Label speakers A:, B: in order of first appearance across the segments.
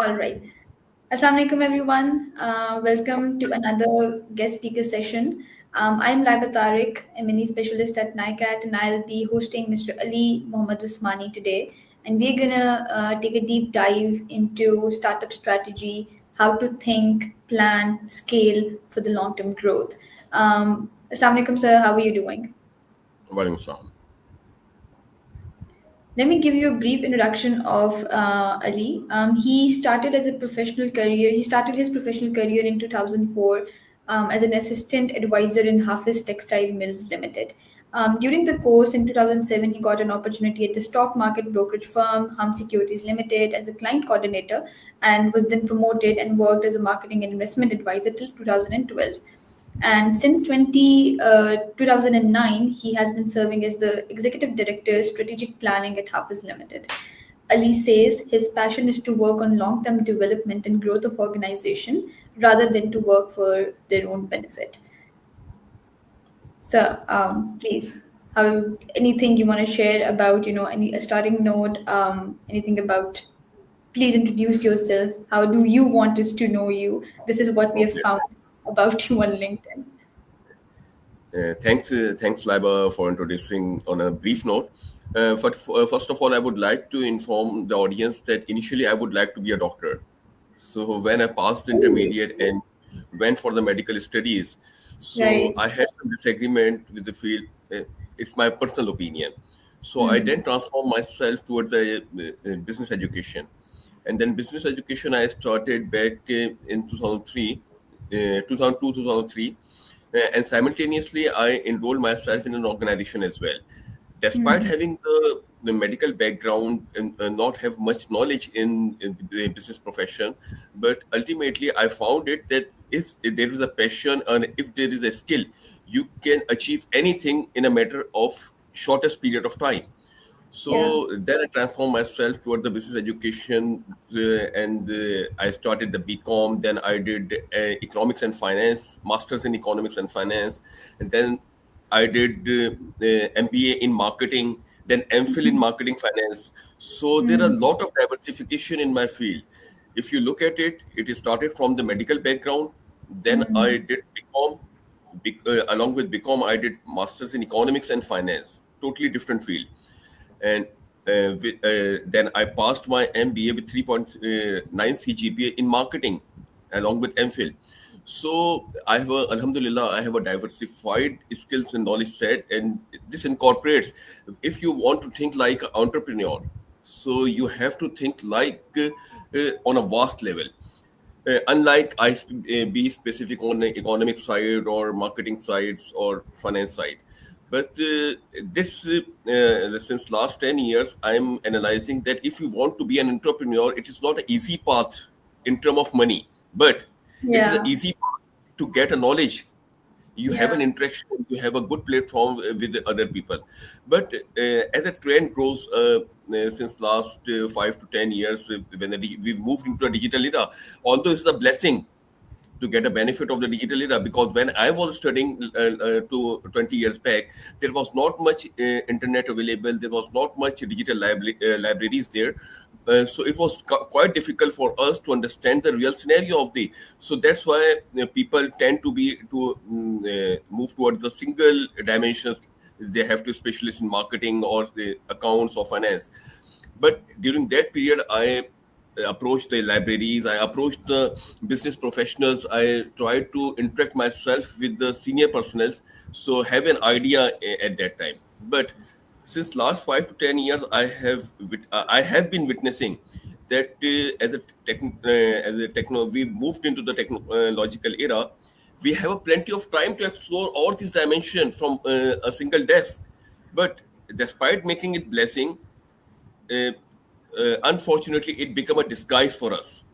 A: All right. Assalamu alaikum, everyone. Welcome to another guest speaker session. I'm Lybah Tariq, a mini specialist at Nicat, and I'll be hosting Mr. Ali Muhammad Usmani today. And we're gonna take a deep dive into startup strategy, how to think, plan, scale for the long-term growth. Assalamu alaikum, sir. How are you doing?
B: Walaikum salam.
A: Let me give you a brief introduction of Ali. He started as a professional career. He started his professional career in 2004 as an assistant advisor in Hafiz Textile Mills Limited. During the course in 2007, he got an opportunity at the stock market brokerage firm Hum Securities Limited as a client coordinator and was then promoted and worked as a marketing and investment advisor till 2012. And since 2009, he has been serving as the Executive Director, Strategic Planning at Hafiz Limited. Ali says his passion is to work on long term development and growth of organization rather than to work for their own benefit. So, please, anything you want to share about, any a starting note, anything about, please introduce yourself. How do you want us to know you? This is what we have
B: Okay.
A: found about you on LinkedIn.
B: Thanks, Lybah, for introducing on a brief note. First of all, I would like to inform the audience that initially I would like to be a doctor. So when I passed intermediate and went for the medical studies, so
A: Right.
B: I had some disagreement with the field. It's my personal opinion. So I
A: Hmm.
B: then transformed myself towards the business education. And then business education I started back in 2003, 2002, 2003. And simultaneously, I enrolled myself in an organization as well. Despite
A: Hmm.
B: having the medical background and not have much knowledge in the business profession, but ultimately I found it that if there is a passion and if there is a skill, you can achieve anything in a matter of shortest period of time.
A: Yeah.
B: So then I transformed myself toward the business education, and I started the BCom. Then I did economics and finance, masters in economics and finance, and then I did MBA in marketing, then MPhil in marketing finance. So there are a
A: Hmm.
B: lot of diversification in my field. If you look at it, it started from the medical background. Then I
A: Hmm.
B: did BCom. Along with BCom, I did masters in economics and finance, totally different field. And then I passed my MBA with 3.9 CGPA in marketing, along with MPhil. So Alhamdulillah, I have a diversified skills and knowledge set, and this incorporates. If you want to think like an entrepreneur, so you have to think like on a vast level. Unlike be specific on the economic side or marketing sides or finance side. But this since last 10 years, I'm analyzing that if you want to be an entrepreneur, it is not an easy path in terms of money, but it is an
A: Yeah.
B: easy path to get a knowledge. You have an
A: Yeah.
B: interaction, you have a good platform with the other people. But as the trend grows since last 5 to 10 years, when we've moved into a digital era, although it's a blessing to get a benefit of the digital era, because when I was studying to 20 years back, there was not much internet available, there was not much digital libraries there. So it was quite difficult for us to understand the real scenario of the. So that's why people tend to be to move towards the single dimensions. They have to specialize in marketing or the accounts or finance. But during that period, I approached the libraries, I approached the business professionals, I tried to interact myself with the senior personnel, so have an idea at that time. But since last 5 to 10 years, I have been witnessing that as a techno we moved into the technological era. We have a plenty of time to explore all these dimensions from a single desk. But despite making it blessing, uh, unfortunately it become a disguise for us.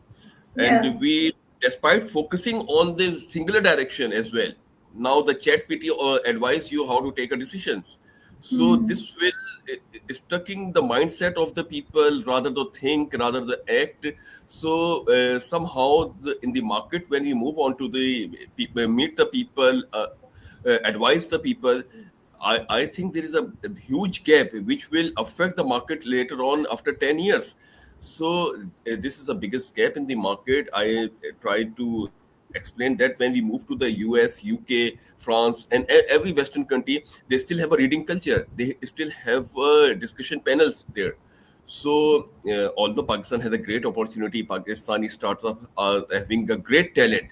B: And
A: Yeah.
B: we, despite focusing on the singular direction as well, now the chat pt advise you how to take a decisions. So
A: Hmm.
B: this will stucking the mindset of the people, rather to think, rather the act. So somehow in the market, when we move on to the people, meet the people, advise the people, I think there is a huge gap which will affect the market later on after 10 years. So this is the biggest gap in the market. I tried to explain that when we move to the US, UK, France, and every Western country, they still have a reading culture. They still have discussion panels there. So although Pakistan has a great opportunity, Pakistani startups are having a great talent.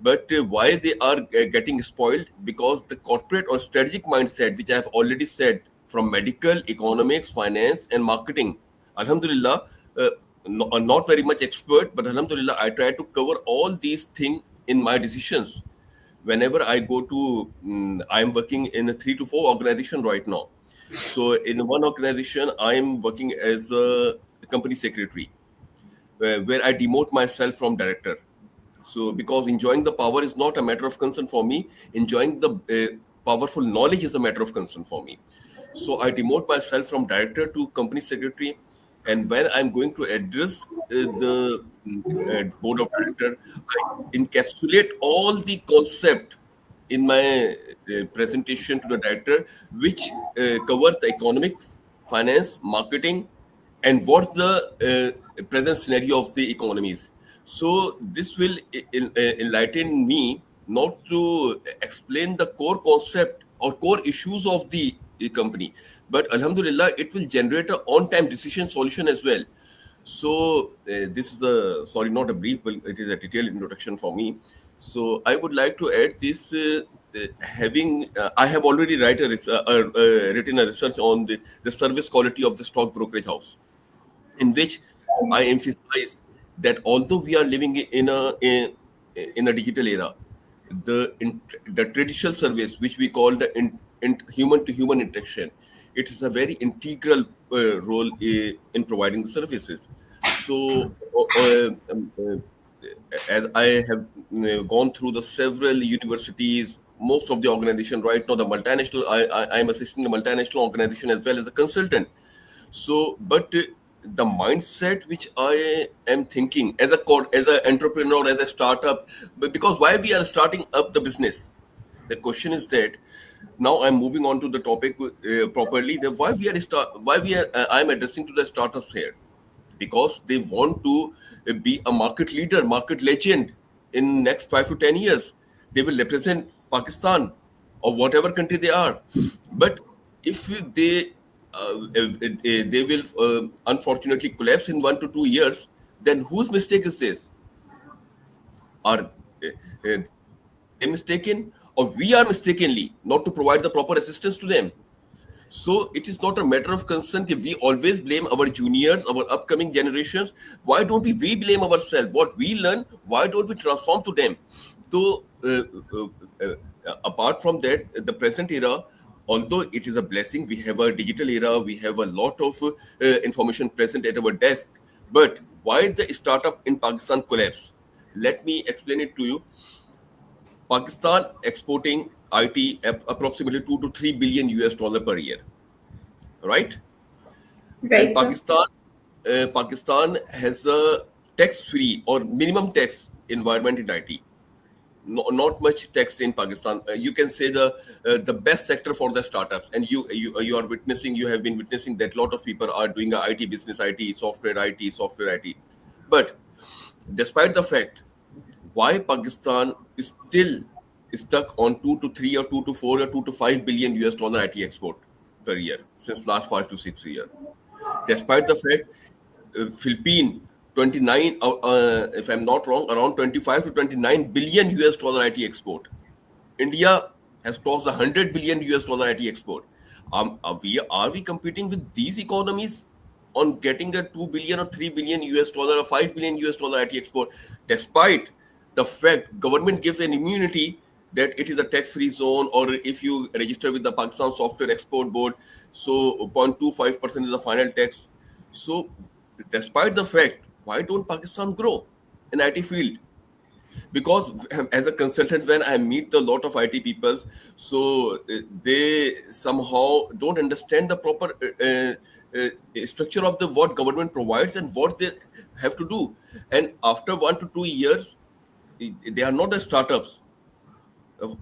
B: But why they are getting spoiled? Because the corporate or strategic mindset, which I have already said, from medical, economics, finance, and marketing. Alhamdulillah, uh, not very much expert, but Alhamdulillah, I try to cover all these things in my decisions. Whenever I go to, I'm working in a 3 to 4 organization right now. So in one organization, I'm working as a company secretary, where I demote myself from director. So, because enjoying the power is not a matter of concern for me, enjoying the powerful knowledge is a matter of concern for me. So, I demote myself from director to company secretary. And when I'm going to address the board of director, I encapsulate all the concept in my presentation to the director, which covers the economics, finance, marketing, and what's the present scenario of the economies. So this will enlighten me not to explain the core concept or core issues of the company, but Alhamdulillah, it will generate a on-time decision solution as well. So this is a, sorry, not a brief, but it is a detailed introduction for me. So I would like to add this. Having I have already written a research on the service quality of the stock brokerage house, in which I emphasized that although we are living in a digital era, the traditional service, which we call the human to human interaction, it is a very integral role in providing the services. So, as I have gone through the several universities, most of the organization right now, the multinational, I am assisting a multinational organization as well as a consultant. So, but the mindset which I am thinking as as an entrepreneur, as a startup, but because why we are starting up the business, the question is that now I'm moving on to the topic properly. That why we are I'm addressing to the startups here, because they want to be a market leader, market legend in next 5 to 10 years. They will represent Pakistan or whatever country they are. But if they will unfortunately collapse in 1 to 2 years, then whose mistake is this? Are they mistaken, or we are mistakenly not to provide the proper assistance to them? So it is not a matter of concern if we always blame our juniors, our upcoming generations. Why don't we blame ourselves? What we learn, why don't we transform to them? So, apart from that, the present era, although it is a blessing, we have a digital era, we have a lot of information present at our desk. But why the startup in Pakistan collapse? Let me explain it to you. Pakistan exporting IT at approximately 2 to 3 billion US dollar per year, right? And
A: Right, sir.
B: Pakistan has a tax-free or minimum tax environment in IT. Not much tax in Pakistan. You can say the best sector for the startups, and you are witnessing. You have been witnessing that a lot of people are doing a IT business, IT, software IT. But despite the fact, why Pakistan is still stuck on 2 to 3 or 2 to 4 or 2 to 5 billion US dollar IT export per year since last 5 to 6 years. Despite the fact, Philippines 29, if I'm not wrong, around 25 to 29 billion US dollar IT export. India has crossed 100 billion US dollar IT export. Are we competing with these economies on getting a 2 billion or 3 billion US dollar or 5 billion US dollar IT export, despite the fact government gives an immunity that it is a tax-free zone, or if you register with the Pakistan Software Export Board, so 0.25% is the final tax. So, despite the fact, why don't Pakistan grow in IT field? Because as a consultant, when I meet a lot of IT people, so they somehow don't understand the proper structure of the what government provides and what they have to do. And after 1 to 2 years, they are not the startups.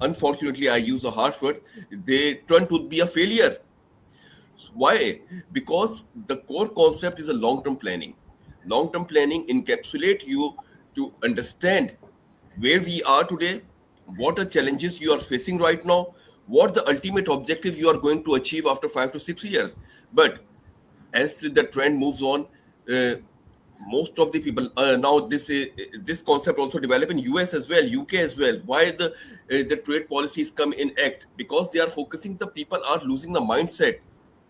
B: Unfortunately, I use a harsh word. They turn to be a failure. Why? Because the core concept is a long-term planning. Long-term planning encapsulate you to understand where we are today, what are challenges you are facing right now, what the ultimate objective you are going to achieve after 5 to 6 years. But as the trend moves on, uh, most of the people now this concept also develop in US as well, UK as well. Why the trade policies come in act? Because they are focusing, the people are losing the mindset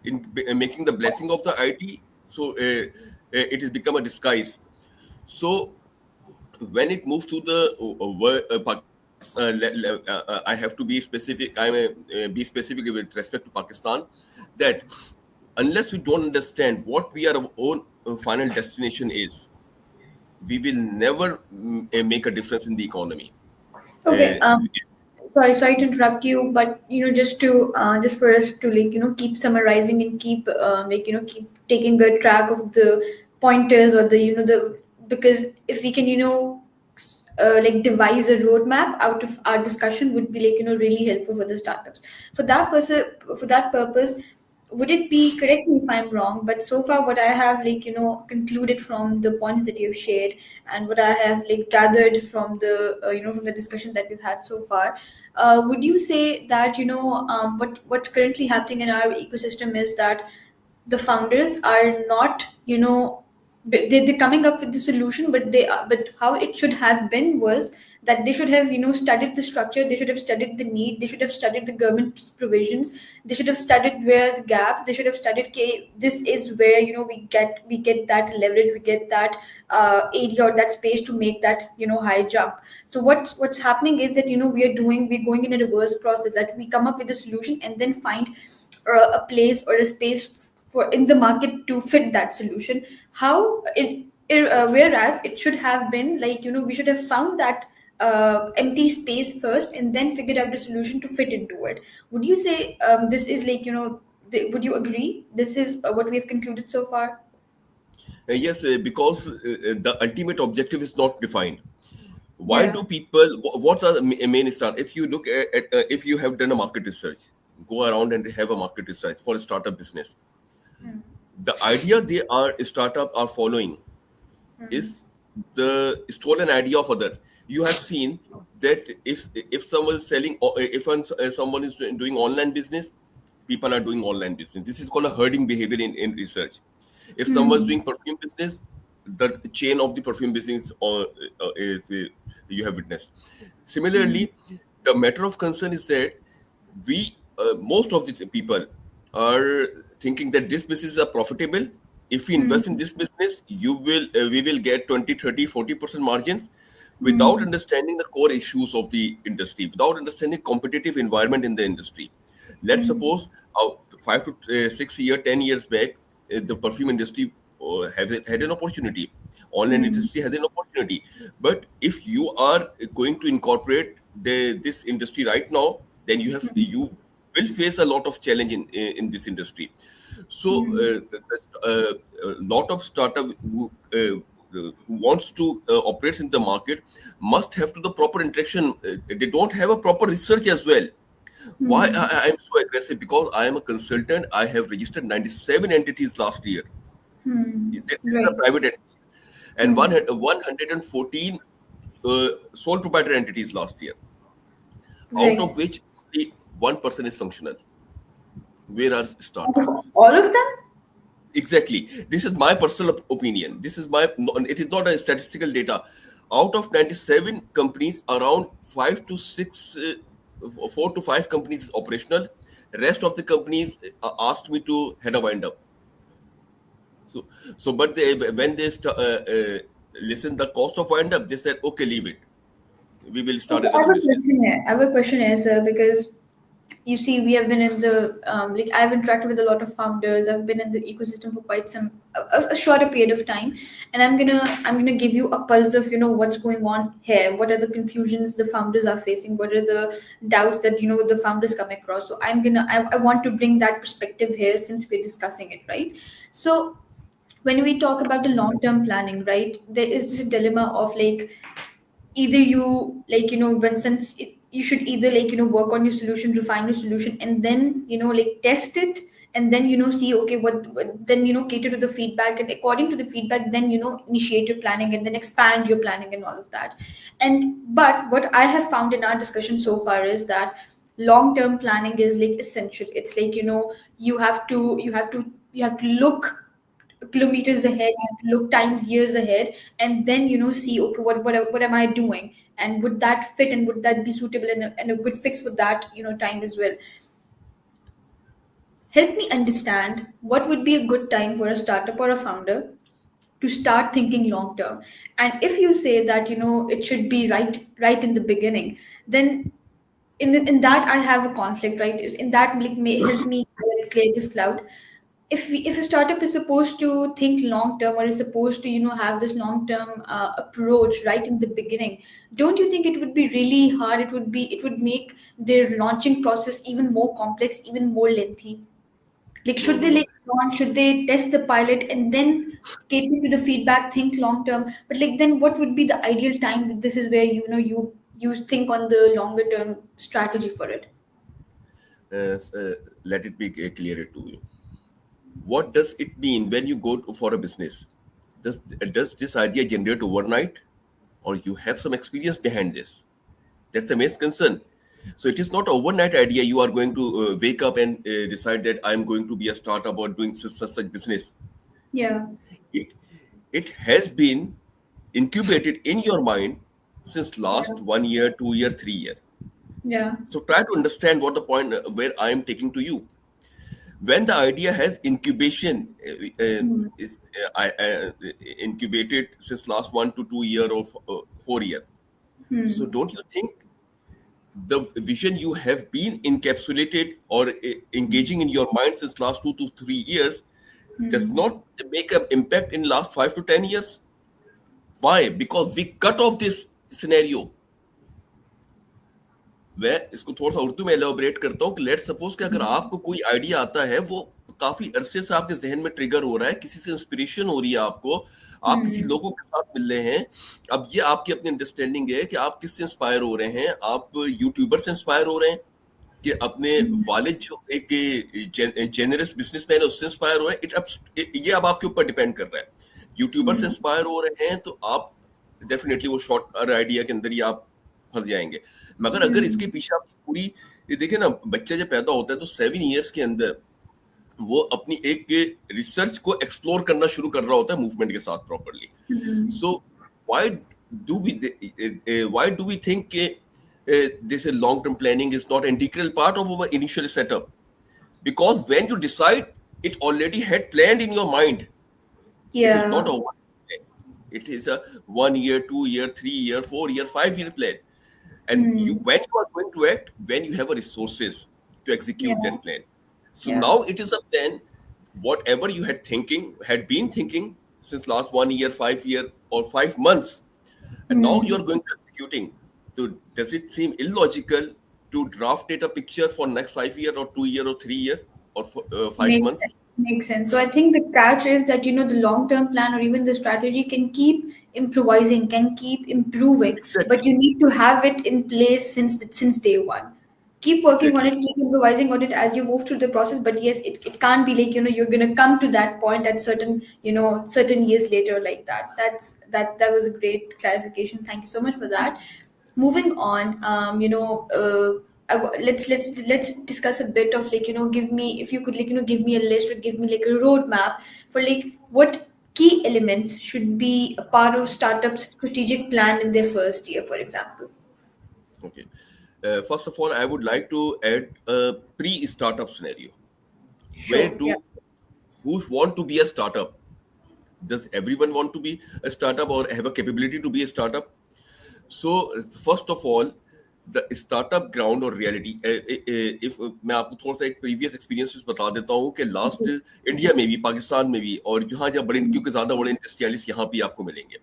B: in making the blessing of the IT. So it has become a disguise. So when it moves to the Pakistan, I have to be specific. Be specific with respect to Pakistan, that unless we don't understand what we are our own final destination is, we will never make a difference in the economy.
A: Okay.
B: Uh,
A: Sorry to interrupt you, but just to just for us to keep summarizing and keep keep taking good track of the pointers or the the, because if we can devise a roadmap out of our discussion would be really helpful for the startups. For that person, for that purpose, would it be, correct me if I'm wrong, but so far what I have concluded from the points that you've shared and what I have gathered from the from the discussion that we've had so far, would you say that what's currently happening in our ecosystem is that the founders are not they're coming up with the solution, but but how it should have been was that they should have studied the structure, they should have studied the need, they should have studied the government's provisions, they should have studied where the gap, they should have studied, okay, this is where we get that leverage, we get that area or that space to make that high jump. So what's happening is that we're going in a reverse process, that we come up with a solution and then find a place or a space for in the market to fit that solution. How whereas it should have been we should have found that empty space first and then figured out the solution to fit into it. Would you say this is would you agree this is what we have concluded so far?
B: yes, because the ultimate objective is not defined. Why
A: Yeah.
B: do people? What are the main start? If you look at if you have done a market research, go around and have a market research for a startup business. The idea they are startup are following is the stolen idea of other. You have seen that if someone is selling, or if someone is doing online business, people are doing online business. This is called a herding behavior in research. If someone's
A: Hmm.
B: doing perfume business, the chain of the perfume business is you have witnessed.
A: Hmm.
B: Similarly, the matter of concern is that we most of the people are thinking that this business is profitable. If we
A: Hmm.
B: invest in this business, you will we will get 20, 30, 40% margins, without
A: Hmm.
B: understanding the core issues of the industry, without understanding competitive environment in the industry. Let's
A: Hmm.
B: suppose 5 to 6 year 10 years back, the perfume industry had an opportunity, online
A: Hmm.
B: industry has an opportunity. But if you are going to incorporate this industry right now, then you will face a lot of challenge in this industry. So a lot of startup who wants to operate in the market must have to the proper interaction. They don't have a proper research as well. Why
A: Hmm.
B: I'm so aggressive? Because I am a consultant. I have registered 97 entities last year.
A: Hmm.
B: This is a
A: Right.
B: private entities, and
A: Hmm.
B: 114 sole proprietor entities last year, out
A: Right.
B: of which only 1% is functional. Where are startups?
A: All of them?
B: Exactly. This is my personal opinion. This is my. It is not a statistical data. Out of 97 companies, around 5 to 6, 4 to 5 companies is operational. Rest of the companies asked me to head a wind up. So, but when they listen the cost of wind up, they said, okay, leave it. We will start
A: Okay, I have
B: another
A: a
B: business.
A: question here. I have a question here, sir, because you see, we have been in the I've interacted with a lot of founders. I've been in the ecosystem for quite a shorter period of time, and I'm gonna give you a pulse of what's going on here. What are the confusions the founders are facing? What are the doubts that the founders come across? So I want to bring that perspective here since we're discussing it, right? So when we talk about the long term planning, right, there is this dilemma of either you when you should either work on your solution, refine your solution, and then test it and then see, okay, then cater to the feedback, and according to the feedback then initiate your planning and then expand your planning and all of that. And but what I have found in our discussion so far is that long term planning is like essential. It's like you have to look kilometers ahead, you have to look times years ahead, and then see, okay, what am I doing, and would that fit, and would that be suitable, and a good fix for that time as well. Help me understand what would be a good time for a startup or a founder to start thinking long term. And if you say that it should be right in the beginning, then in that I have a conflict, right? In that, like, may help me clear this cloud. If a startup is supposed to think long term, or is supposed to have this long term approach right in the beginning, don't you think it would be really hard? It would make their launching process even more complex, even more lengthy. Like,
B: No,
A: should
B: no,
A: they
B: no.
A: like launch? Should they test the pilot and then cater to the feedback, think long term? But like, then what would be the ideal time? This is where you think on the longer term strategy for it.
B: Let it be clearer to you. What does it mean when you go for a business? Does this idea generate overnight, or you have some experience behind this? That's the main concern. So it is not an overnight idea. You are going to wake up and decide that I'm going to be a startup or doing such business.
A: Yeah,
B: It it has been incubated in your mind since
A: yeah,
B: last 1 year, 2 year, 3 year.
A: yeah.
B: So try to understand what the point where I am taking to you. When the idea has incubation
A: Hmm.
B: is incubated since last 1 to 2 year or 4 year. So
A: Hmm.
B: don't you think the vision you have been encapsulated or engaging in your mind since last 2 to 3 years does
A: Hmm.
B: not make an impact in last 5 to 10 years? Why? Because we cut off this scenario. मैं इसको थोड़ा सा उर्दू में elaborate करता हूँ कि let suppose कि अगर आपको कोई आइडिया आता है, वो काफी अरसे से आपके जहन में ट्रिगर हो रहा है, किसी से इंस्पिरेशन हो रही है आपको, आप किसी
A: Hmm.
B: लोगों के साथ मिल रहे हैं, अब ये आपकी अपनी अंडरस्टैंडिंग है कि आप किससे इंस्पायर हो रहे हैं, आप यूट्यूबर से इंस्पायर हो रहे हैं कि अपने
A: Hmm.
B: वालिद जो एक जेनरस बिजनेसमैन है उससे इंस्पायर हो रहे हैं, ये अब आपके ऊपर डिपेंड कर रहा है। यूट्यूबर से
A: Hmm.
B: इंस्पायर हो रहे हैं तो आप डेफिनेटली वो शॉर्ट आइडिया के अंदर ही आप फंस जाएंगे। मगर अगर इसके
A: Hmm.
B: पीछे आपकी पूरी ये देखिए ना, बच्चा जब पैदा होता है तो 7 इयर्स के अंदर वो अपनी एक रिसर्च को एक्सप्लोर करना शुरू कर रहा होता है मूवमेंट के साथ properly.
A: Hmm.
B: So why do we why do we think this long-term planning is not an integral part of our initial setup? Because when you decide, it already had planned in your mind. It is not
A: Yeah.
B: a one plan. It is a 1 year, 2 year, 3 year, 4 year, 5 year plan. And you,
A: Hmm.
B: when you are going to act, when you have a resources to
A: Yeah.
B: execute that plan. So
A: Yeah.
B: now it is a plan. Whatever you had been thinking since last 1 year, 5 year, or 5 months, and now
A: Hmm.
B: you're going to executing. So does it seem illogical to draft it a picture for next 5 year or 2 year or 3 year or five
A: Makes sense.
B: months?
A: Makes sense. So I think the catch is that the long-term plan or even the strategy can keep improvising, can keep improving, but
B: Exactly,
A: you need to have it in place since day one. Keep working on
B: exactly.
A: it, keep improvising on it as you move through the process. But yes, it can't be like you're gonna come to that point at certain years later like that. That was a great clarification. Thank you so much for that. Moving on, let's discuss a bit of like give me, if you could like give me a list or give me like a roadmap for like what key elements should be a part of startups strategic plan in their first year, for example.
B: Okay. First of all, I would like to add a pre-startup scenario. Where
A: Sure. Yeah.
B: do who want to be a startup? Does everyone want to be a startup or have a capability to be a startup? So first of all, the startup ground और reality, if मैं आपको थोड़ा सा एक previous experiences बता देता हूँ कि लास्ट इंडिया में भी, पाकिस्तान में भी, और यहाँ जब बड़े, क्योंकि ज़्यादा बड़े इंडस्ट्रियलिस्ट यहाँ भी आपको मिलेंगे,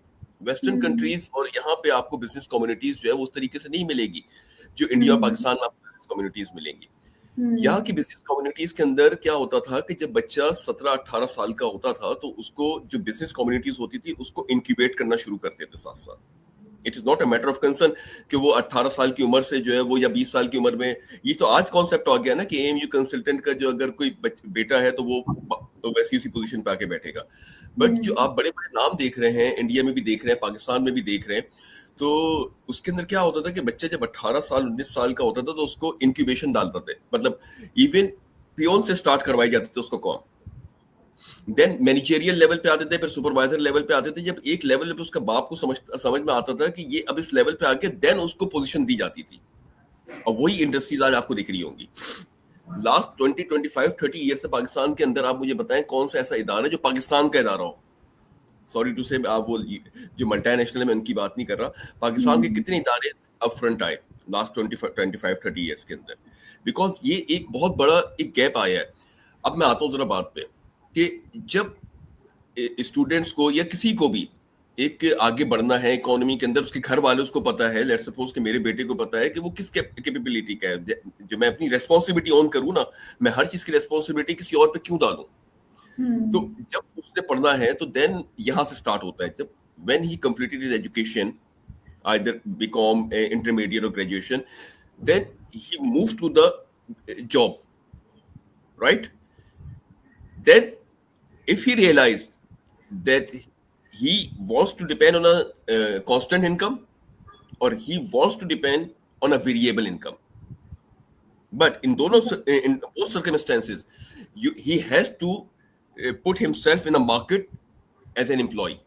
B: वेस्टर्न
A: Hmm.
B: कंट्रीज और यहाँ पे आपको बिजनेस कम्युनिटीज जो है वो उस तरीके से नहीं मिलेगी जो इंडिया और
A: Hmm.
B: पाकिस्तान में आपको बिजनेस कम्युनिटीज मिलेंगी। यहाँ की
A: Hmm.
B: बिजनेस कम्युनिटीज के अंदर क्या होता था कि जब बच्चा 17-18 साल का होता था तो उसको जो बिजनेस कम्युनिटीज होती थी उसको इंक्यूबेट करना शुरू करते थे साथ साथ। It is not a matter of concern कि वो 18 साल की उम्र से जो है वो या 20 साल की उम्र में, ये तो आज कॉन्सेप्ट आ गया ना कि एएमयू कंसल्टेंट का जो अगर कोई बेटा है तो वो तो वैसी उसी पोजीशन पे आके बैठेगा। बट जो
A: Hmm.
B: आप बड़े बड़े नाम देख रहे हैं, इंडिया में भी देख रहे हैं, पाकिस्तान में भी देख रहे हैं, तो उसके अंदर क्या होता था कि बच्चा जब 18 साल 19 साल का होता था तो उसको इंक्यूबेशन डालते थे, मतलब इवन पियोन से स्टार्ट करवाई जाती थी उसको कॉम, देन मैनेजरियल लेवल पे आते थे, फिर सुपरवाइजर लेवल पे आते थे। जब एक लेवल पे उसका बाप को समझ में आता था कि ये अब इस लेवल पे आके, देन उसको पोजीशन दी जाती थी। और वही इंडस्ट्रीज आज आपको दिख रही होंगी। लास्ट 20 25 30 ईयर से पाकिस्तान के अंदर आप मुझे बताएं कौन सा ऐसा इदारा है जो पाकिस्तान का इदारा हो। सॉरी टू से, आप वो जो मल्टीनेशनल है मैं उनकी बात नहीं कर रहा, पाकिस्तान के
A: Hmm.
B: कितने इदारे अप फ्रंट आए लास्ट 25 25 30 ईयर्स के अंदर, बिकॉज ये एक बहुत बड़ा एक गैप आया है। अब मैं आता हूँ जरा बात पे कि जब स्टूडेंट्स को या किसी को भी एक आगे बढ़ना है इकोनॉमी के अंदर, उसके घर वाले उसको पता है, लेट्स सपोज कि मेरे बेटे को पता है कि वो किस कैपेबिलिटी का है, जो मैं अपनी रेस्पॉन्सिबिलिटी ऑन करूँ ना, मैं हर चीज की रेस्पॉन्सिबिलिटी किसी और पे क्यों डालूं। तो
A: Hmm.
B: जब उसने पढ़ना है तो देन यहाँ से स्टार्ट होता है, जब when he completed his education, either BCom, intermediate or graduation, then he moved to the job, right? Then if he realized that he wants to depend on a constant income or he wants to depend on a variable income, but in both circumstances he has to put himself in a market as an employee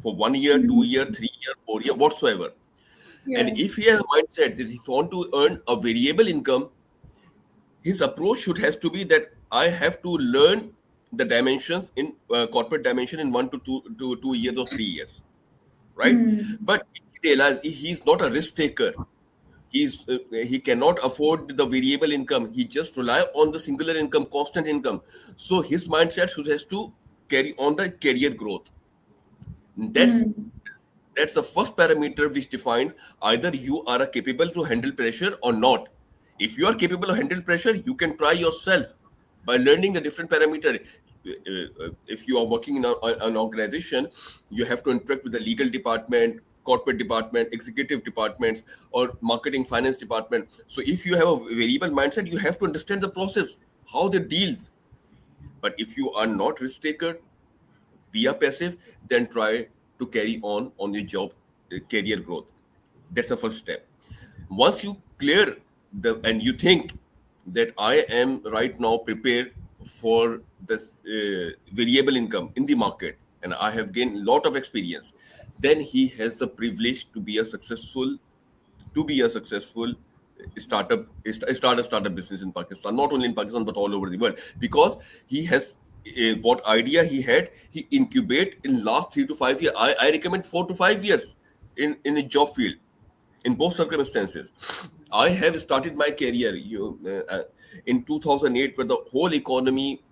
B: for 1 year,
A: Hmm.
B: 2 year, 3 year, 4 year, whatsoever. And
A: Yeah.
B: if he has a mindset that he want to earn a variable income, his approach should has to be that I have to learn the dimensions in corporate dimension in 1 to 2 years or 3 years, right?
A: Hmm.
B: But if he realize he's not a risk taker, he cannot afford the variable income. He just rely on the singular income, constant income. So his mindset should has to carry on the career growth. That's
A: Hmm.
B: that's the first parameter which defines either you are capable to handle pressure or not. If you are capable of handle pressure, you can try yourself by learning the different parameter. If you are working in an organization, you have to interact with the legal department, corporate department, executive departments, or marketing finance department. So if you have a variable mindset, you have to understand the process, how they deals. But if you are not risk taker, be a passive, then try to carry on your job career growth. That's the first step. Once you clear the and you think that I am right now prepared for this variable income in the market and I have gained a lot of experience, then he has the privilege to be a successful start a startup business in Pakistan, not only in Pakistan but all over the world, because he has what idea he had, he incubate in last 3 to 5 years. I recommend 4 to 5 years in a job field in both circumstances. I have started my career in 2008 where the whole economy,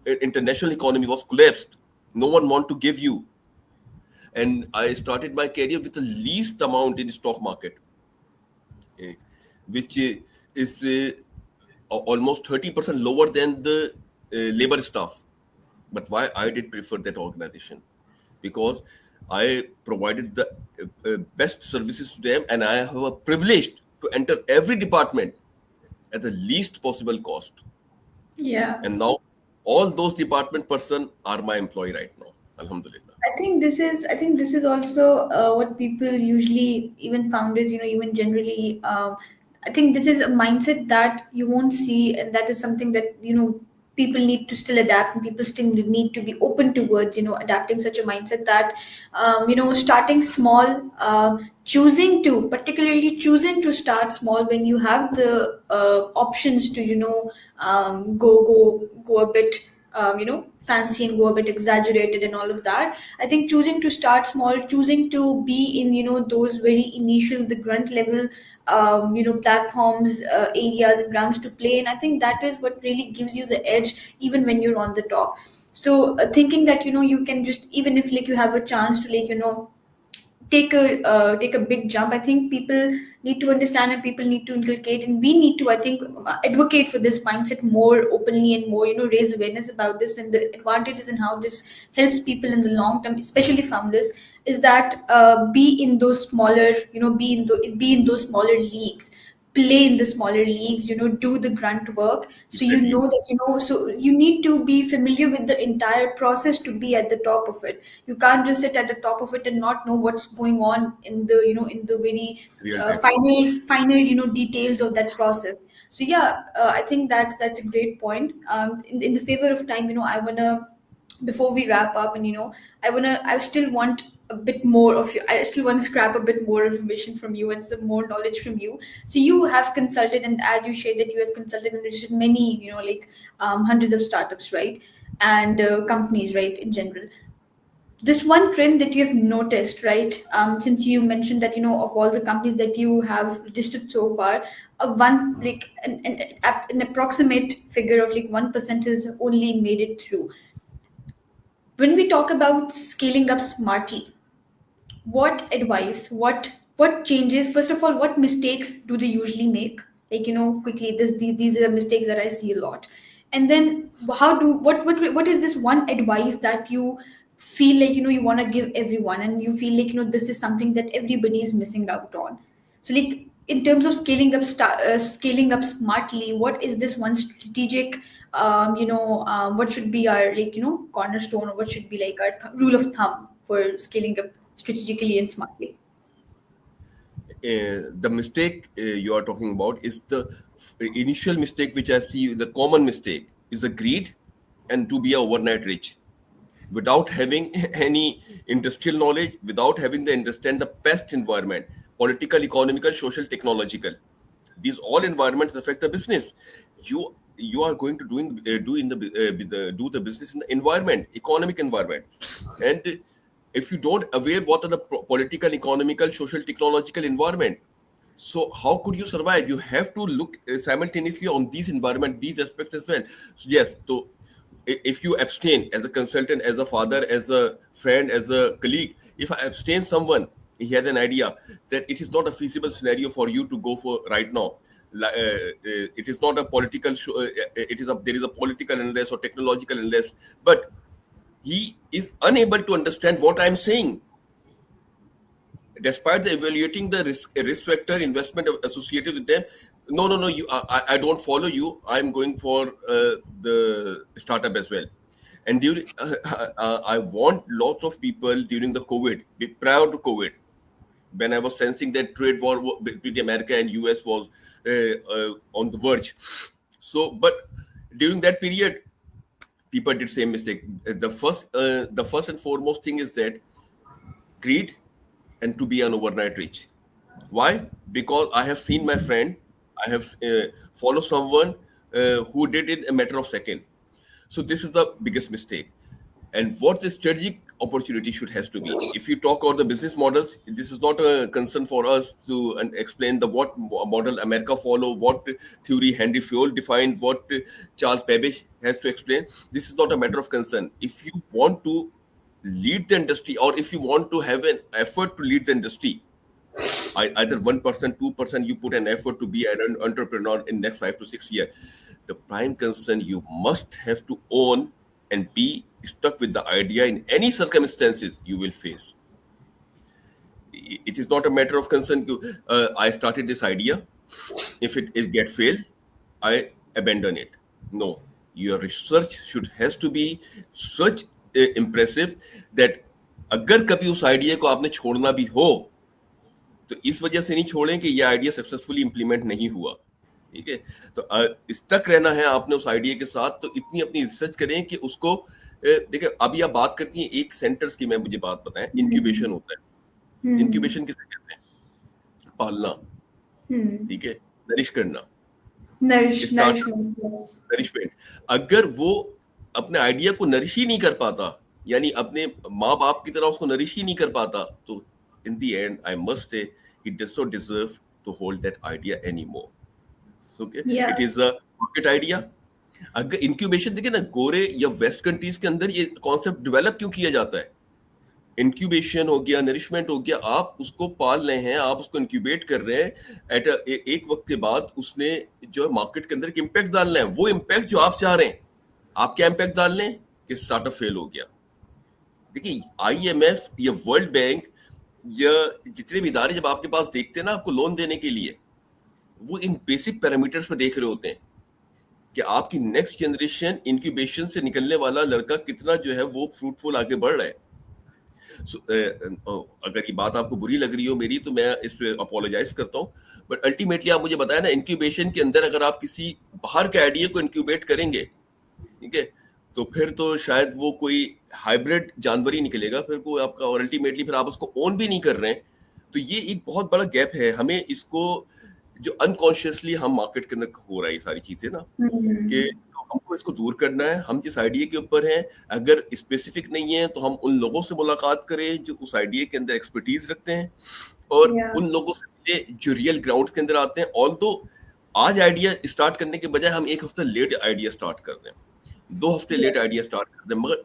B: international economy was collapsed. No one want to give you. And I started my career with the least amount in the stock market, eh, which is almost 30% lower than the labor staff. But why I did prefer that organization? Because I provided the best services to them and I have a privilege to enter every department at the least possible cost.
A: Yeah.
B: And now all those department person are my employee right now. Alhamdulillah.
A: I think this is also what people usually, even founders, even generally, I think this is a mindset that you won't see, and that is something that people need to still adapt, and people still need to be open towards adapting such a mindset that starting small, particularly choosing to start small when you have the options to go a bit fancy and go a bit exaggerated and all of that. I think choosing to start small, choosing to be in those very initial, the grunt level platforms, areas and grounds to play in, I think that is what really gives you the edge even when you're on the top. So thinking that you can just, even if like you have a chance to take a big jump, I think people need to understand, and people need to inculcate, and we need to, I think, advocate for this mindset more openly and more, raise awareness about this and the advantages and how this helps people in the long term, especially founders. Is that be in those smaller, be in those smaller leagues, play in the smaller leagues, do the grunt work, so
B: Exactly.
A: that, so you need to be familiar with the entire process to be at the top of it. You can't just sit at the top of it and not know what's going on in the, in the very
B: Real time.
A: finer, details of that process. So yeah, I think that's a great point. In the favor of time, I wanna, before we wrap up, and I still want a bit more of you. I still want to scrap a bit more information from you and some more knowledge from you. So you have consulted, and as you shared that you have consulted and registered many, like hundreds of startups, right, and companies, right, in general. This one trend that you have noticed, right, since you mentioned that, of all the companies that you have registered so far, one, like an approximate figure of like 1% has only made it through. When we talk about scaling up smartly, what advice, what changes, first of all, what mistakes do they usually make, like, quickly, these are mistakes that I see a lot. And then how do what is this one advice that you feel like, you want to give everyone, and you feel like, this is something that everybody is missing out on. So, like, in terms of scaling up smartly, what is this one strategic, what should be our, like, cornerstone, or what should be like our rule of thumb for scaling up strategically and smartly?
B: The mistake you are talking about is the initial mistake, which I see the common mistake is a greed and to be a overnight rich without having any industrial knowledge, without having the understand the best environment, political, economical, social, technological. These all environments affect the business. You are going to do the business in the environment, economic environment, and if you don't aware what are the political, economical, social, technological environment, so how could you survive? You have to look simultaneously on these environment, these aspects as well. So yes, so if you abstain as a consultant, as a father, as a friend, as a colleague, if I abstain someone, he has an idea that it is not a feasible scenario for you to go for right now. It is not a political it is a there is a political unrest or technological unrest, but he is unable to understand what I'm saying. Despite the evaluating the risk factor investment associated with them, no, I don't follow you. I'm going for the startup as well. And during I want lots of people during the COVID, prior to COVID, when I was sensing that trade war between America and US was on the verge. So, but during that period, people did same mistake. The first and foremost thing is that greed and to be an overnight rich. Why? Because I have seen my friend, I have followed someone who did it in a matter of second. So this is the biggest mistake. And what the strategic opportunity should has to be. If you talk about the business models, this is not a concern for us to explain the what model America follow, what theory Henry Fayol defined, what Charles Babbage has to explain. This is not a matter of concern. If you want to lead the industry, or if you want to have an effort to lead the industry, either 1%, 2%, you put an effort to be an entrepreneur in next 5 to 6 years. The prime concern, you must have to own and be stuck with the idea in any circumstances you will face. It is not a matter of concern. I started this idea. If it get fail, I abandon it. No, your research should has to be such impressive that अगर कभी उस idea को आपने छोड़ना भी हो, तो इस वजह से नहीं छोड़ें कि ये आइडिया सक्सेसफुली इंप्लीमेंट नहीं हुआ। ठीक है, तो स्टक रहना है आपने उस आइडिया के साथ, तो इतनी अपनी रिसर्च करें कि उसको देखिए। अभी आप बात करती हैं एक सेंटर्स की, मैं मुझे बात बताएं, इंक्यूबेशन
A: Hmm.
B: होता है।
A: Hmm.
B: इंक्यूबेशन किसे कहते हैं? पालना।
A: Hmm.
B: ठीक है, नरिश करना, स्टार्टअप,
A: Nourishment, yes.
B: नरिशमेंट। अगर वो अपने आइडिया को नरिश ही नहीं कर पाता, यानी अपने माँ बाप की तरह उसको नरिश ही नहीं कर पाता, तो in the end I must say he does not deserve to hold that idea any more. Okay,
A: Yeah.
B: It is a market idea. अगर इंक्यूबेशन देखिए ना, गोरे या वेस्ट कंट्रीज के अंदर ये कॉन्सेप्ट डेवलप क्यों किया जाता है? इंक्यूबेशन हो गया, नरिशमेंट हो गया, आप उसको पाल रहे हैं, आप उसको इंक्यूबेट कर रहे हैं। एक वक्त के बाद उसने जो है मार्केट के अंदर एक इम्पैक्ट डालना है, वो इम्पैक्ट जो आप चाह रहे हैं, आप क्या इम्पैक्ट डाल रहे हैं कि स्टार्टअप फेल हो गया। देखिए, IMF या वर्ल्ड बैंक या जितने भी इदारे जब आपके पास देखते हैं ना आपको लोन देने के लिए, वो इन बेसिक पैरामीटर्स पे देख रहे होते हैं कि आपकी नेक्स्ट जनरेशन इंक्यूबेशन से निकलने वाला लड़का कितना जो है वो फ्रूटफुल आगे बढ़ रहा है। अगर ये बात आपको बुरी लग रही हो मेरी, तो मैं इस पे अपोलोजाइज करता हूँ, बट अल्टीमेटली आप मुझे बताया ना, इंक्यूबेशन के अंदर अगर आप किसी बाहर के आइडिया को इंक्यूबेट करेंगे, ठीक है, तो फिर तो शायद वो कोई हाइब्रिड जानवर ही निकलेगा फिर को आपका, और अल्टीमेटली फिर आप उसको ओन भी नहीं कर रहे हैं। तो ये एक बहुत बड़ा गैप है, हमें इसको जो अनकॉन्शियसली हम मार्केट के अंदर हो रहा है ये सारी चीजें ना, कि
A: Hmm.
B: तो हमको इसको दूर करना है। हम जिस आइडिया के ऊपर हैं, अगर स्पेसिफिक नहीं है तो हम उन लोगों से मुलाकात करें जो उस आइडिया के अंदर एक्सपर्टीज रखते हैं, और
A: Yeah.
B: उन लोगों से मिले जो रियल ग्राउंड के अंदर आते हैं। ऑल तो आज आइडिया स्टार्ट करने के बजाय हम एक हफ्ता लेट आइडिया स्टार्ट कर दें, 2 हफ्ते लेट
A: Yeah.
B: आइडिया स्टार्ट कर दें, मगर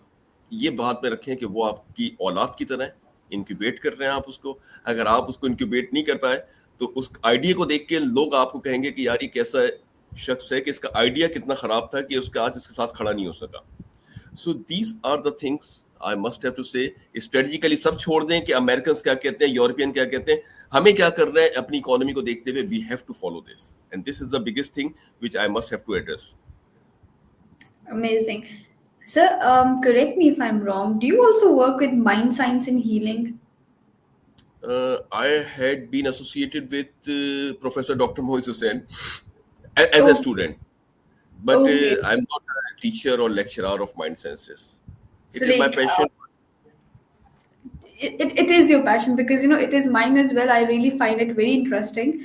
B: ये बात में रखें कि वो आपकी औलाद की तरह है, इंक्यूबेट कर रहे हैं आप उसको। अगर आप उसको इंक्यूबेट नहीं कर पाए तो उस आइडिया को देख के लोग आपको कहेंगे कि यार ये कैसा शख्स है कि इसका आइडिया कितना खराब था कि उसका आज इसके साथ खड़ा नहीं हो सका। So these are the things I must have to say. Strategically सब छोड़ दें कि अमेरिकन क्या कहते हैं, यूरोपियन क्या कहते हैं, हमें क्या करना है अपनी इकोनॉमी को देखते हुए, we have to follow this, and this is the biggest thing which I must have to address.
A: Amazing. Sir, correct me if I'm wrong. Do you also work with mind science and healing?
B: I had been associated with Professor Dr. Moise Hussain as a
A: Okay.
B: student, but
A: Okay.
B: I'm not a teacher or lecturer of mind sciences.
A: So
B: It is my
A: like
B: passion.
A: it is your passion, because it is mine as well. I really find it very interesting.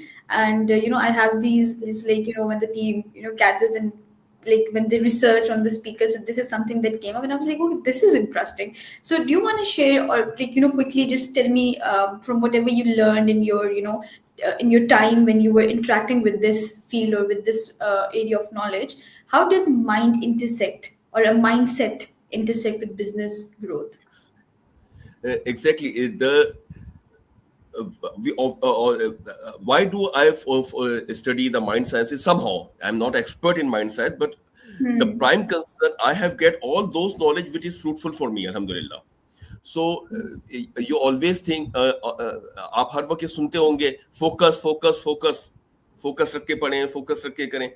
A: And I have these like when the team gathers, and like when they research on the speaker, so this is something that came up, and I was like, oh, this is interesting. So do you want to share, or like quickly just tell me, from whatever you learned in your in your time when you were interacting with this field or with this area of knowledge, how does mind intersect, or a mindset intersect with business growth?
B: Exactly. The we why do I study the mind sciences? Somehow I'm not expert in mind science, but the
A: Hmm.
B: prime concern I have get all those knowledge which is fruitful for me, alhamdulillah. So you always think आप हर वक्त ये सुनते होंगे, focus focus focus, focus रख के पढ़ें, focus रख के करें,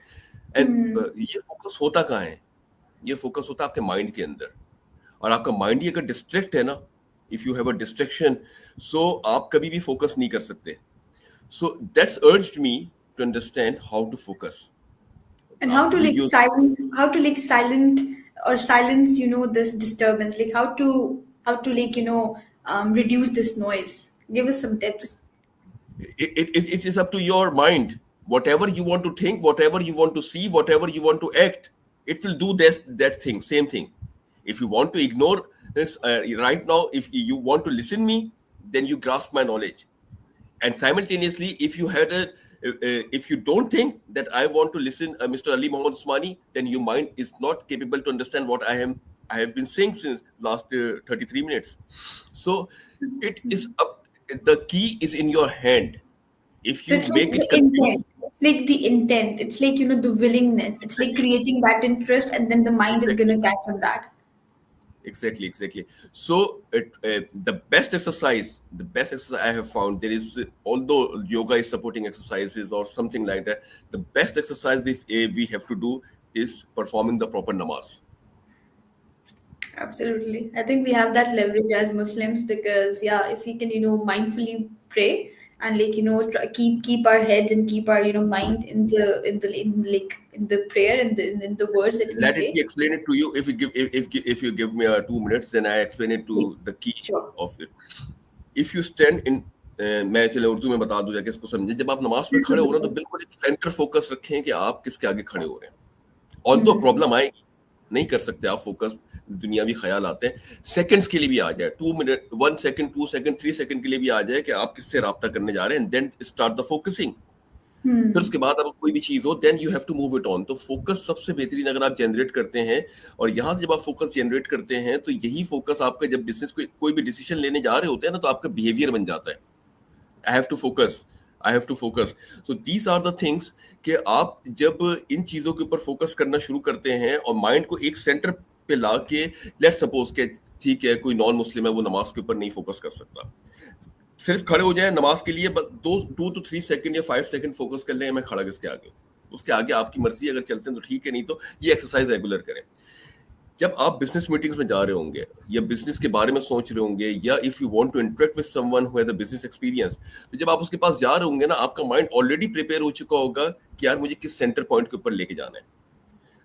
B: एंड
A: Hmm.
B: ये फोकस होता कहाँ है? ये फोकस होता है आपके माइंड के अंदर, और आपका माइंड ही अगर डिस्ट्रैक्ट है ना, if you have a distraction, so आप कभी भी फोकस नहीं कर सकते। So that's urged me to understand how to focus.
A: And how to like
B: videos,
A: silent or silence this disturbance, like how to like reduce this noise. Give us some tips.
B: it is up to your mind. Whatever you want to think, whatever you want to see, whatever you want to act, it will do this that thing, same thing. If you want to ignore this right now, if you want to listen me, then you grasp my knowledge. And simultaneously, if you had a if you don't think that I want to listen Mr. Ali Mohammed Usmani, then your mind is not capable to understand what I have been saying since last 33 minutes. So it is up, the key is in your hand. If
A: So
B: you
A: it's like
B: make
A: the
B: it confused,
A: intent. It's like the intent. It's like the willingness. It's like
B: exactly,
A: creating that interest, and then the mind is
B: exactly,
A: gonna catch on that.
B: exactly. So the best exercise I have found, there is although yoga is supporting exercises or something like that, the best exercise we have to do is performing the proper namaz.
A: Absolutely. I think we have that leverage as Muslims, because yeah, if we can, mindfully pray, and like, keep our heads and keep our, mind in the prayer and in the words that we
B: Let it
A: say.
B: be explain it to you. If you give if you give me 2 minutes, then I explain it
A: Yeah,
B: to the key
A: sure.
B: of it. If you stand in मैं चले उर्दू में बता दूं जाके इसको समझे, जब आप नमाज में खड़े हो रहे हो तो बिल्कुल एक सेंटर फोकस रखें कि आप किसके आगे खड़े हो रहे हैं। और तो
A: Hmm.
B: प्रॉब्लम आएगी, नहीं कर सकते आप फोकस, दुनियावी ख्याल आते हैं, सेकंड्स के लिए भी आ जाए, 2 मिनट, 1 सेकंड, 2 सेकंड, 3 सेकंड के लिए भी आ जाए कि आप किससे राब्ता करने जा रहे हैं, देन स्टार्ट द फोकसिंग। फिर उसके बाद अब कोई भी चीज़ हो, then you have to move it on. तो फोकस सबसे बेहतरीन अगर आप जनरेट करते हैं, और यहाँ से जब आप फोकस जनरेट करते हैं, तो यही फोकस आपका जब बिजनेस कोई भी डिसीजन लेने जा रहे होते हैं ना, तो आपका बिहेवियर बन जाता है। I have to focus, I have to focus. So these are the things कि आप जब इन चीज़ों के ऊपर फोकस करना शुरू करते हैं और माइंड को एक सेंटर पे ला के, लेट सपोज के ठीक है कोई नॉन मुस्लिम है, वो नमाज के ऊपर नहीं फोकस कर सकता, सिर्फ खड़े हो जाए नमाज के लिए, बस 2 to 3 सेकंड या 5 सेकंड फोकस कर लें, मैं खड़ा किसके आगे, उसके आगे आपकी मर्जी, अगर चलते हैं तो ठीक है, नहीं तो ये एक्सरसाइज रेगुलर करें। जब आप बिजनेस मीटिंग्स में जा रहे होंगे या बिजनेस के बारे में सोच रहे होंगे, या if you want to interact with someone who has a business experience, तो जब आप उसके पास जा रहे होंगे ना, आपका माइंड ऑलरेडी प्रिपेयर हो चुका होगा कि यार मुझे किस सेंटर पॉइंट के ऊपर लेके जाना है।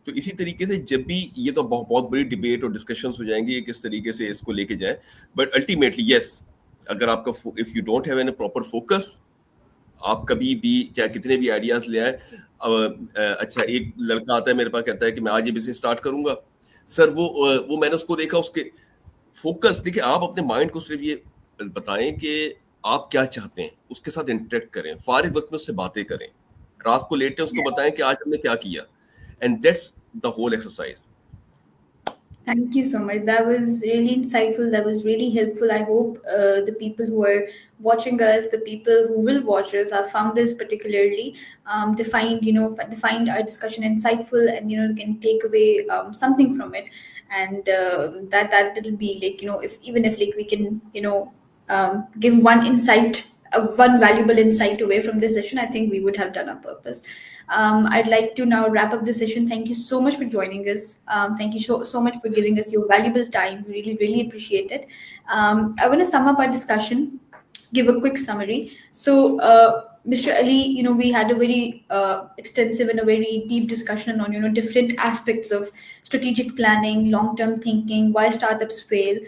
B: तो इसी तरीके से जब भी ये तो बहुत बहुत बड़ी डिबेट और डिस्कशंस हो जाएंगी कि किस तरीके से इसको लेके जाए, बट अल्टीमेटली यस, अगर आपका if you don't have any proper focus, आप कभी भी चाहे कितने भी आइडियाज ले आए। अच्छा, एक लड़का आता है मेरे पास, कहता है कि मैं आज ये बिजनेस स्टार्ट करूंगा सर, वो मैंने उसको देखा, उसके फोकस देखिए, आप अपने माइंड को सिर्फ ये बताएं कि आप क्या चाहते हैं, उसके साथ इंटरेक्ट करें, फारिग वक्त में उससे बातें करें, रात को लेटे उसको बताएं कि आज हमने क्या किया, and that's the whole exercise.
A: Thank you so much. That was really insightful. That was really helpful. I hope the people who are watching us, the people who will watch us, our founders particularly, they find they find our discussion insightful, and they can take away something from it, and that will be like, if even if like we can give one insight, one valuable insight away from this session, I think we would have done our purpose. I'd like to now wrap up the session. Thank you so much for joining us. Thank you so much for giving us your valuable time. We really, really appreciate it. I want to sum up our discussion, give a quick summary. So, Mr. Ali, we had a very extensive and a very deep discussion on, different aspects of strategic planning, long-term thinking, why startups fail.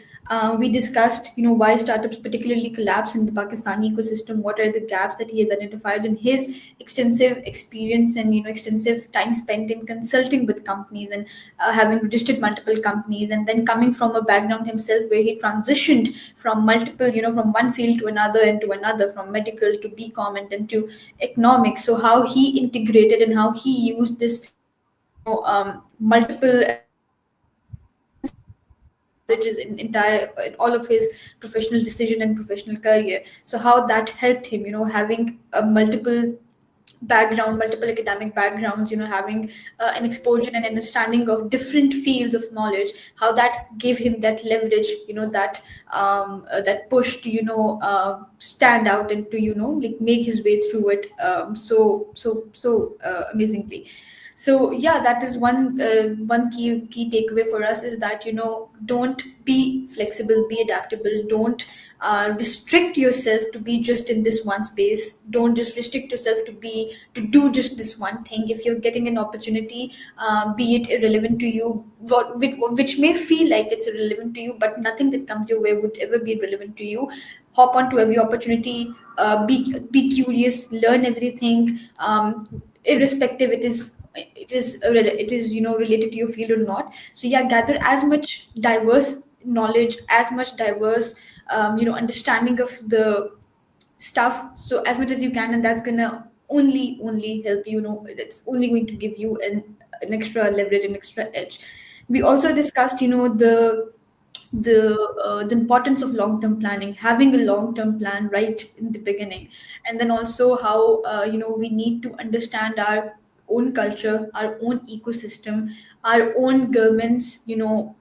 A: We discussed, why startups particularly collapse in the Pakistani ecosystem. What are the gaps that he has identified in his extensive experience and extensive time spent in consulting with companies and having registered multiple companies, and then coming from a background himself where he transitioned from multiple, from one field to another and to another, from medical to BCom and then to economics. So how he integrated and how he used this multiple knowledges in entire in all of his professional decision and professional career. So how that helped him, having a multiple academic backgrounds, having an exposure and understanding of different fields of knowledge, how that gave him that leverage, that push to stand out and to like make his way through it amazingly. So yeah, that is one key takeaway for us, is that don't be flexible, be adaptable, don't restrict yourself to be just in this one space, don't just restrict yourself to do just this one thing. If you're getting an opportunity, be it irrelevant to you, which may feel like it's irrelevant to you, but nothing that comes your way would ever be relevant to you. Hop onto every opportunity, be curious, learn everything, irrespective it is related to your field or not. So yeah, gather as much diverse knowledge, as much diverse understanding of the stuff, so as much as you can, and that's gonna only help you. It's only going to give you an extra leverage, an extra edge. We also discussed the importance of long term planning, having a long term plan right in the beginning, and then also how we need to understand our own culture, our own ecosystem, our own governments,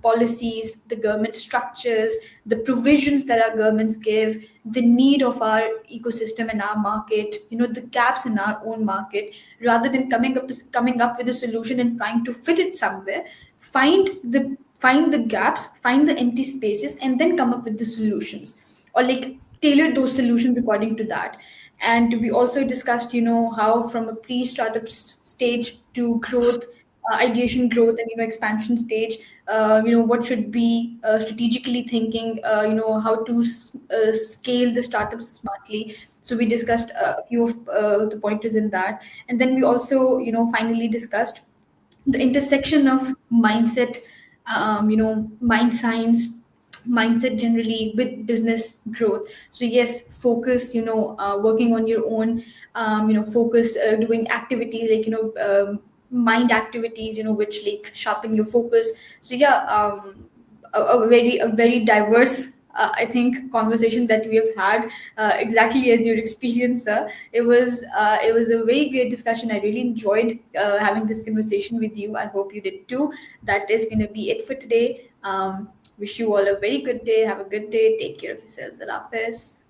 A: policies, the government structures, the provisions that our governments give, the need of our ecosystem and our market, the gaps in our own market, rather than coming up with a solution and trying to fit it somewhere. Find the gaps, find the empty spaces, and then come up with the solutions, or like tailor those solutions according to that. And we also discussed how from a pre-startup stage to growth, ideation, growth, and expansion stage, what should be strategically thinking, how to scale the startups smartly. So we discussed a few of the pointers in that. And then we also finally discussed the intersection of mindset, mind science, mindset generally with business growth. So yes, focus, working on your own, focus, doing activities like, mind activities, which like sharpen your focus. So yeah, a very diverse, I think, conversation that we have had, exactly as your experience, sir. It was a very great discussion. I really enjoyed having this conversation with you. I hope you did too. That is going to be it for today. Wish you all a very good day. Have a good day. Take care of yourselves. Allah Hafiz.